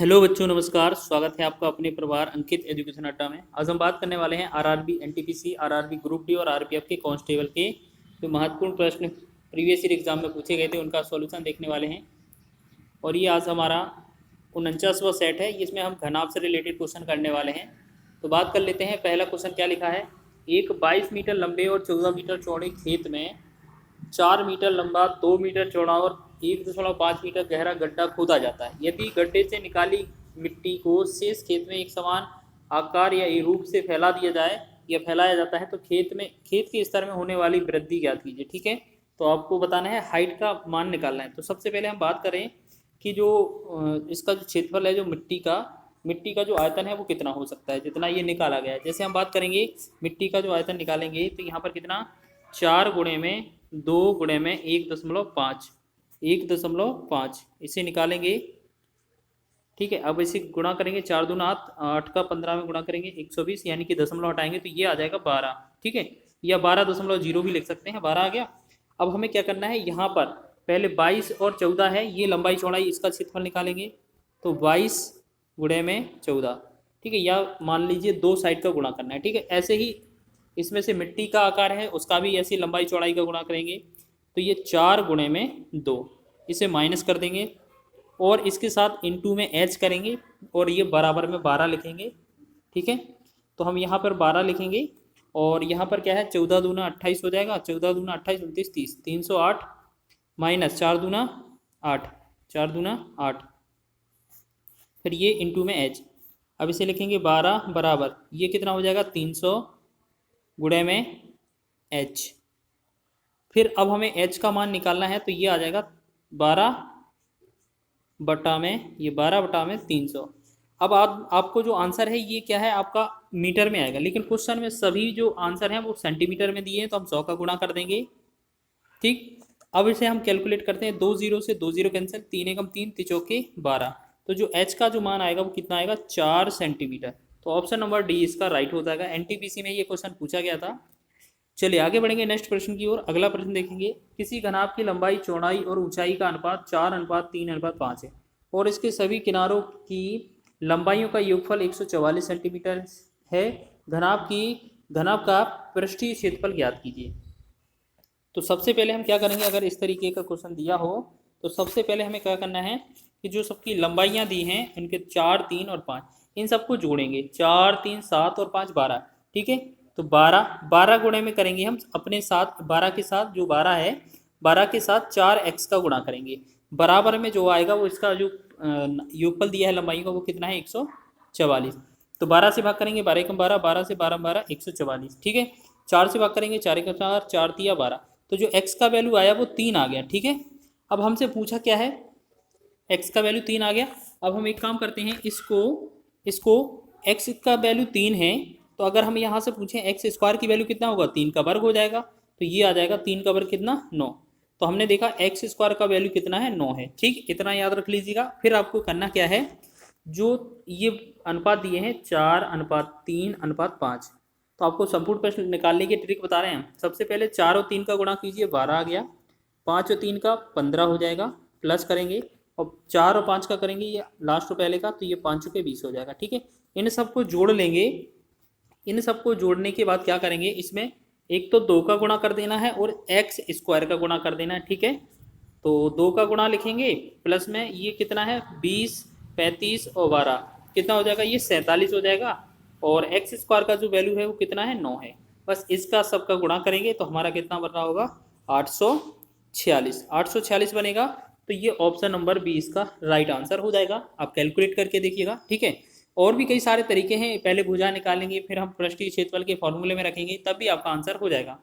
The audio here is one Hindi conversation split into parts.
हेलो बच्चों, नमस्कार। स्वागत है आपका अपने परिवार अंकित एजुकेशन अड्डा में। आज हम बात करने वाले हैं RRB, NTPC, RRB group D और आरपीएफ के कांस्टेबल के जो महत्वपूर्ण प्रश्न प्रीवियस ईयर एग्जाम में पूछे गए थे उनका सॉल्यूशन देखने वाले हैं। और ये आज हमारा 49वां सेट है, इसमें हम घनाभ से रिलेटेड क्वेश्चन करने वाले हैं। तो बात कर लेते हैं। पहला क्वेश्चन क्या लिखा है। एक 22 मीटर लंबे और 14 मीटर चौड़े खेत में 4 मीटर लंबा, 2 मीटर चौड़ा और 1.5 मीटर गहरा गड्ढा खोदा जाता है। यदि गड्ढे से निकाली मिट्टी को शेष खेत में एक समान आकार या रूप से फैला दिया जाए या फैलाया जाता है तो खेत के स्तर में होने वाली वृद्धि ज्ञात कीजिए। ठीक है, तो आपको बताना है, हाइट का मान निकालना है। तो सबसे पहले हम बात करें कि जो इसका जो क्षेत्रफल है, जो मिट्टी का जो आयतन है वो कितना हो सकता है, जितना ये निकाला गया है। जैसे हम बात करेंगे मिट्टी का जो आयतन निकालेंगे तो यहाँ पर कितना 4 गुणे में 2 गुणे में 1.5 इसे निकालेंगे। ठीक है, अब इसे गुणा करेंगे, 4 दूना 8, 8 का 15 में गुणा करेंगे 120, यानी कि दशमलव हटाएंगे तो ये आ जाएगा 12। ठीक है, या 12.0 भी लिख सकते हैं, 12 आ गया। अब हमें क्या करना है, यहाँ पर पहले 22 और 14 है, ये लंबाई चौड़ाई, इसका क्षेत्रफल निकालेंगे। तो 22 गुणे में 14, ठीक है, या मान लीजिए दो साइड का गुणा करना है। ठीक है, ऐसे ही इसमें से मिट्टी का आकार है उसका भी ऐसी लंबाई चौड़ाई का गुणा करेंगे। तो ये 4 गुणे में 2, इसे माइनस कर देंगे और इसके साथ इनटू में एच करेंगे और ये बराबर में 12 लिखेंगे। ठीक है, तो हम यहाँ पर 12 लिखेंगे और यहाँ पर क्या है, 14 दूना 28 हो जाएगा, 14 दूना 28, 29, 30, 308 माइनस 4 दूना 8, 4 दूना 8, फिर ये इनटू में एच। अब इसे लिखेंगे 12 बराबर, ये कितना हो जाएगा 300 गुणे में एच। फिर अब हमें एच का मान निकालना है तो ये आ जाएगा 12 बटा में, ये 12 बटा में 300। अब आपको जो आंसर है ये क्या है, आपका मीटर में आएगा, लेकिन क्वेश्चन में सभी जो आंसर हैं वो सेंटीमीटर में दिए हैं, तो हम 100 का गुणा कर देंगे। ठीक, अब इसे हम कैलकुलेट करते हैं, 2 जीरो से 2 जीरो कैंसिल, 3 एकम 3, 3 चौके 12। तो जो एच का जो मान आएगा वो कितना आएगा, 4 सेंटीमीटर। तो ऑप्शन नंबर डी इसका राइट हो जाएगा। एनटीपीसी में ये क्वेश्चन पूछा गया था। चलिए आगे बढ़ेंगे नेक्स्ट प्रश्न की ओर। अगला प्रश्न देखेंगे। किसी घनाभ की लंबाई, चौड़ाई और ऊंचाई का अनुपात 4:3:5 है और इसके सभी किनारों की लंबाइयों का योगफल 144 सेंटीमीटर है। घनाभ का पृष्ठीय क्षेत्रफल ज्ञात कीजिए। तो सबसे पहले हम क्या करेंगे, अगर इस तरीके का क्वेश्चन दिया हो तो सबसे पहले हमें क्या करना है कि जो सबकी लंबाइयाँ दी हैं उनके 4, 3 और 5, इन सबको जोड़ेंगे। 4, 3, 7 और 5 12। ठीक है, तो 12 गुणे में करेंगे हम अपने साथ, 12 के साथ जो 12 है, 12 के साथ 4x का गुणा करेंगे। बराबर में जो आएगा वो इसका जो योगफल दिया है लंबाई का वो कितना है, 144। तो 12 से भाग करेंगे, 12 एकम 12, 12 से 12 12, 144। ठीक है, 4 से भाग करेंगे, 4 एकम 4, 4 तिया 12। तो जो x का वैल्यू आया वो 3 आ गया। ठीक है, अब हमसे पूछा क्या है, x का वैल्यू 3 आ गया। अब हम एक काम करते हैं, इसको x का वैल्यू 3 है, तो अगर हम यहाँ से पूछें एक्स स्क्वायर की वैल्यू कितना होगा, 3 का वर्ग हो जाएगा। तो ये आ जाएगा 3 का वर्ग कितना, 9। तो हमने देखा एक्स स्क्वायर का वैल्यू कितना है, 9 है। ठीक, इतना याद रख लीजिएगा। फिर आपको करना क्या है, जो ये अनुपात दिए हैं 4:3:5, तो आपको संपूर्ण प्रश्न निकालने की ट्रिक बता रहे हैं हम। सबसे पहले 4 और 3 का गुणा कीजिए, 12 आ गया। 5 और 3 का 15 हो जाएगा, प्लस करेंगे और 4 और 5 का करेंगे ये लास्ट पहले का, तो ये 5 के 20 हो जाएगा। ठीक है, इन सबको जोड़ लेंगे। इन सबको जोड़ने के बाद क्या करेंगे, इसमें एक तो 2 का गुणा कर देना है और एक्स स्क्वायर का गुणा कर देना है। ठीक है, तो 2 का गुणा लिखेंगे, प्लस में ये कितना है 20, 35 और 12 कितना हो जाएगा, ये 47 हो जाएगा। और एक्स स्क्वायर का जो वैल्यू है वो कितना है, 9 है। बस इसका सबका गुणा करेंगे तो हमारा कितना बन रहा होगा, 846 बनेगा। तो ये ऑप्शन नंबर बी इसका राइट आंसर हो जाएगा। आप कैलकुलेट करके देखिएगा। ठीक है, और भी कई सारे तरीके हैं, पहले भुजा निकालेंगे फिर हम पृष्ठीय क्षेत्रफल के फॉर्मूले में रखेंगे, तब भी आपका आंसर हो जाएगा।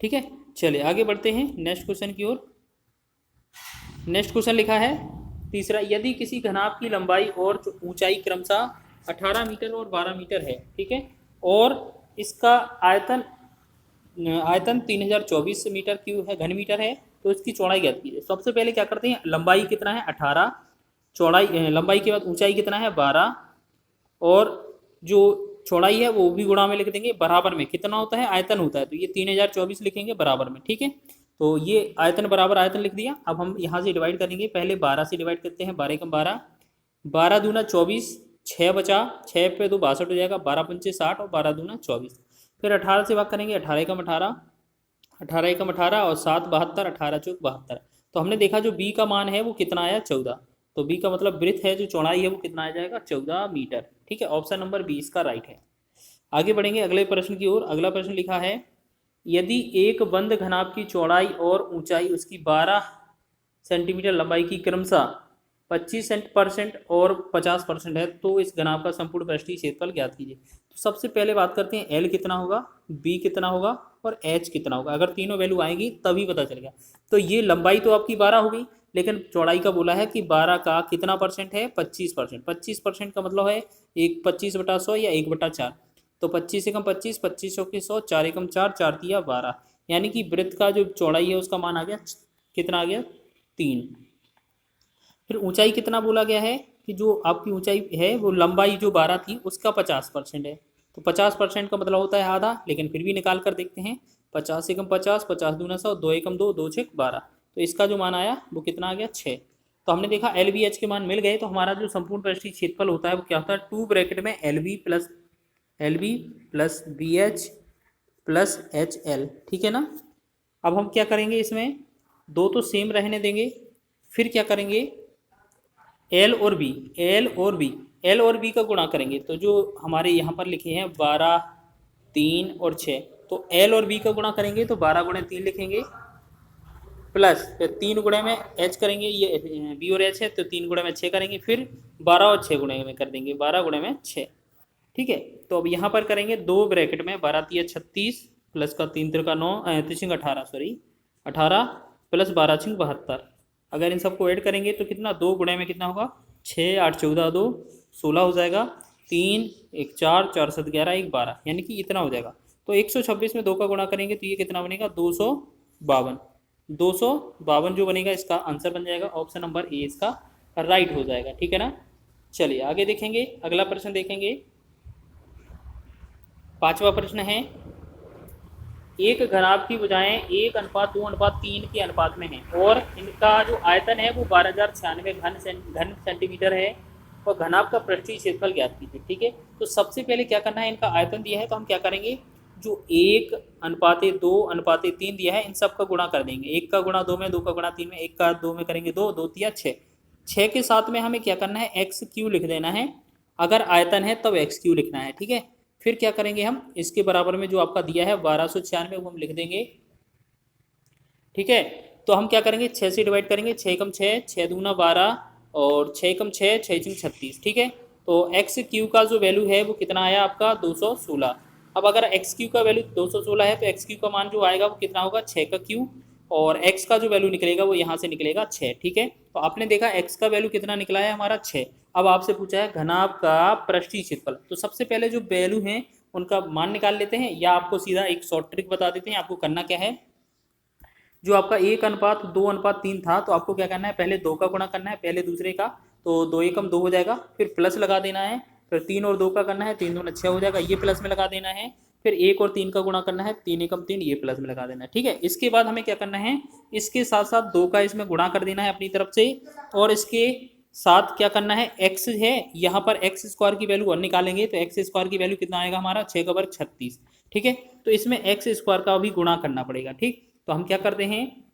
ठीक है, चलिए आगे बढ़ते हैं नेक्स्ट क्वेश्चन की ओर। नेक्स्ट क्वेश्चन लिखा है तीसरा। यदि किसी घनाभ की लंबाई और ऊंचाई क्रमशः 18 मीटर और 12 मीटर है, ठीक है, और इसका आयतन 3024 मीटर क्यूब है, घन मीटर है, तो इसकी चौड़ाई ज्ञात कीजिए। सबसे पहले क्या करते हैं, लंबाई कितना है 18, चौड़ाई लंबाई के बाद ऊंचाई कितना है 12, और जो चौड़ाई है वो भी गुणा में लिख देंगे। बराबर में कितना होता है, आयतन होता है, तो ये 3024 लिखेंगे बराबर में। ठीक है, तो ये आयतन बराबर आयतन लिख दिया। अब हम यहाँ से डिवाइड करेंगे, पहले 12 से डिवाइड करते हैं, 12 एकम 12, 12 दूना 24, 6 बचा, 6 पे 2 62 हो जाएगा, 12 पंचे 60 और 12 दूना 24। फिर 18 से भाग करेंगे, 18 एकम 18, 18 एकम 18 और 7 72, 18 चौक 72। तो हमने देखा जो बी का मान है वो कितना आया 14। तो बी का मतलब ब्रिथ है, जो चौड़ाई है वो कितना आ जाएगा 14 मीटर। ठीक है, ऑप्शन नंबर बी इसका राइट है। आगे बढ़ेंगे अगले प्रश्न की ओर। अगला प्रश्न लिखा है, यदि एक बंद घनाभ की चौड़ाई और ऊंचाई उसकी 12 सेंटीमीटर लंबाई की क्रमशः 25% और 50% है, तो इस घनाभ का संपूर्ण पृष्ठीय क्षेत्रफल ज्ञात कीजिए। तो सबसे पहले बात करते हैं एल कितना होगा, बी कितना होगा और एच कितना होगा। अगर तीनों वैल्यू आएंगी तभी पता चलेगा। तो ये लंबाई तो आपकी 12 हो गई, लेकिन चौड़ाई का बोला है कि 12 का कितना परसेंट है 25%। 25% का मतलब है एक 25/100 या 1/4। तो 25 एकम 25, 25 चौके 100, 4 एकम 4, 4 तिया 12, यानी कि वृत्त का जो चौड़ाई है उसका मान आ गया कितना, आ गया 3। फिर ऊंचाई कितना बोला गया है कि जो आपकी ऊंचाई है वो लंबाई जो 12 थी उसका 50% है। तो 50% का मतलब होता है आधा, लेकिन फिर भी निकाल कर देखते हैं। 50 एकम 50, 50 दूना 100, 2 एकम 2, 2 छेक 12। तो इसका जो मान आया वो कितना आ गया 6। तो हमने देखा एल बी एच के मान मिल गए, तो हमारा जो संपूर्ण पृष्ठीय क्षेत्रफल होता है वो क्या होता है, 2 ब्रैकेट में L B plus B H plus H L. ठीक है ना। अब हम क्या करेंगे, इसमें दो तो सेम रहने देंगे, फिर क्या करेंगे एल और बी, एल और बी का गुणा करेंगे। तो जो हमारे यहाँ पर लिखे हैं 12, 3 और 6, तो एल और बी का गुणा करेंगे तो 12 गुणे 3 लिखेंगे, प्लस फिर 3 गुणे में एच करेंगे, ये बी और एच है तो 3 गुणे में 6 करेंगे, फिर 12 और 6 गुणे में कर देंगे, 12 गुणे में 6। ठीक है, तो अब यहाँ पर करेंगे 2 ब्रैकेट में 12 तिया 36 प्लस का 3 तिरका 9 3 18, सॉरी 18 प्लस 12 छिंग 72। अगर इन सबको ऐड करेंगे तो कितना, 2 गुणे में कितना होगा 6, 8 14 2 16 हो जाएगा, 3 1 4 4 7 11 1 12, यानी कि इतना हो जाएगा। तो 126 में 2 का गुणा करेंगे तो ये कितना बनेगा 252। 252 जो बनेगा इसका आंसर बन जाएगा ऑप्शन नंबर ए इसका राइट हो जाएगा। ठीक है ना। चलिए आगे देखेंगे, अगला प्रश्न देखेंगे। पांचवा प्रश्न है, एक घनाभ की भुजाएं 1:2:3 के अनुपात में हैं और इनका जो आयतन है वो 12,096 घन सेंटीमीटर है और घनाभ का पृष्ठीय क्षेत्रफल ज्ञात कीजिए। ठीक है, तो सबसे पहले क्या करना है, इनका आयतन दिया है तो हम क्या करेंगे, जो 1:2:3 दिया है इन सब का गुणा कर देंगे। 1 का गुणा 2 में, 2 का गुणा 3 में, 1 का 2 में करेंगे 2, 2 तिया 6। 6 के साथ में हमें क्या करना है, एक्स क्यू लिख देना है। अगर आयतन है तब एक्स क्यू लिखना है। ठीक है, फिर क्या करेंगे हम, इसके बराबर में जो आपका दिया है 1296 वो हम लिख देंगे। ठीक है, तो हम क्या करेंगे 6 से डिवाइड करेंगे, 6 एकम 6, 6 दूना 12 और 6 एकम 6, 6 छिंग 36। ठीक है, तो एक्स क्यू का जो वैल्यू है वो कितना आया आपका 216। अब अगर एक्स क्यू का वैल्यू 216 है तो एक्स क्यू का मान जो आएगा वो कितना होगा 6 का क्यू, और एक्स का जो वैल्यू निकलेगा वो यहाँ से निकलेगा 6। ठीक है, तो आपने देखा एक्स का वैल्यू कितना निकला है हमारा 6। अब आपसे पूछा है घनाभ का पृष्ठीय क्षेत्रफल, तो सबसे पहले जो वैल्यू हैं उनका मान निकाल लेते हैं, या आपको सीधा एक शॉर्ट ट्रिक बता देते हैं। आपको करना क्या है, जो आपका 1:2:3 था तो आपको क्या करना है, पहले 2 का गुणा करना है पहले दूसरे का, तो 2 एकम 2 हो जाएगा, फिर प्लस लगा देना है, फिर 3 और 2 का करना है, 3 दूना 6 हो जाएगा, ये प्लस में लगा देना है, फिर 1 और 3 का गुणा करना है, 3 एकम 3 ये प्लस में लगा देना है। ठीक है, इसके बाद हमें क्या करना है, इसके साथ साथ 2 का इसमें गुणा कर देना है अपनी तरफ से, और इसके साथ क्या करना है, एक्स है यहाँ पर एक्स स्क्वायर की वैल्यू और निकालेंगे, तो एक्स स्क्वायर की वैल्यू कितना आएगा हमारा 6 का वर्ग 36। ठीक है, तो इसमें एक्स स्क्वायर का भी गुणा करना पड़ेगा। ठीक, तो हम क्या करते हैं,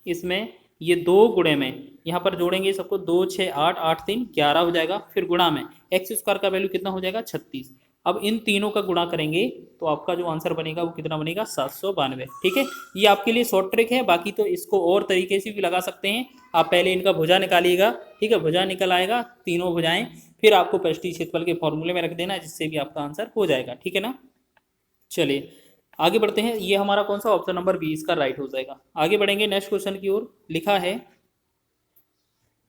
इसमें ये 2 गुणे में यहाँ पर जोड़ेंगे सबको, 2 6 8 8 3 11 हो जाएगा, फिर गुणा में एक्स स्क्वायर का वैल्यू कितना हो जाएगा 36। अब इन तीनों का गुणा करेंगे तो आपका जो आंसर बनेगा वो कितना बनेगा 792। ठीक है, ये आपके लिए शॉर्ट ट्रिक है, बाकी तो इसको और तरीके से भी लगा सकते हैं। आप पहले इनका भुजा निकालिएगा, ठीक है, भुजा निकल आएगा तीनों भुजाएं, फिर आपको पृष्ठीय क्षेत्रफल के फॉर्मूले में रख देना है, जिससे भी आपका आंसर हो जाएगा। ठीक है ना। चलिए आगे बढ़ते हैं, ये हमारा कौन सा ऑप्शन नंबर 20 का राइट हो जाएगा। आगे बढ़ेंगे नेक्स्ट क्वेश्चन की ओर। लिखा है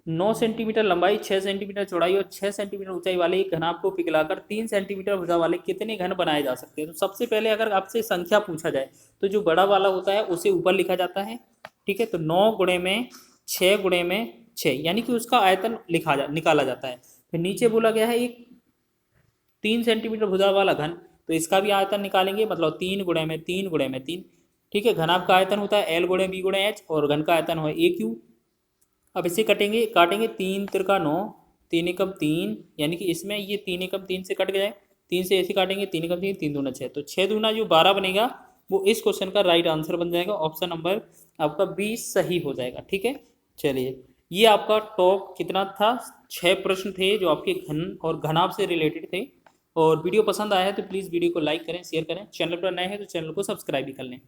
9 सेंटीमीटर लंबाई, 6 सेंटीमीटर चौड़ाई और 6 सेंटीमीटर ऊंचाई वाले एक घनाभ को पिघलाकर 3 सेंटीमीटर भुजा वाले कितने घन बनाए जा सकते हैं। तो सबसे पहले अगर आपसे संख्या पूछा जाए तो जो बड़ा वाला होता है उसे ऊपर लिखा जाता है। ठीक है, तो 9 गुणे में 6 गुणे में 6, यानी कि उसका आयतन निकाला जाता है। फिर नीचे बोला गया है एक 3 सेंटीमीटर भुजा वाला घन, तो इसका भी आयतन निकालेंगे, मतलब 3 गुणे में 3 गुणे में 3। ठीक है, घनाभ का आयतन होता है एल गुणे बी गुणे एच और घन का आयतन हो ए क्यू। अब इसे काटेंगे 3 तिरका 9 3 एकम 3, यानी कि इसमें ये 3 एकम 3 से कट जाए, 3 से ऐसे काटेंगे, 3 एकम 3, 3 दूना 6, तो 6 दूना जो 12 बनेगा वो इस क्वेश्चन का राइट आंसर बन जाएगा। ऑप्शन नंबर आपका बी सही हो जाएगा। ठीक है, चलिए ये आपका टॉप कितना था, 6 प्रश्न थे जो आपके घन और घनाभ से रिलेटेड थे। और वीडियो पसंद आया है तो प्लीज़ वीडियो को लाइक करें, शेयर करें, चैनल पर नए हैं तो चैनल को सब्सक्राइब भी कर लें।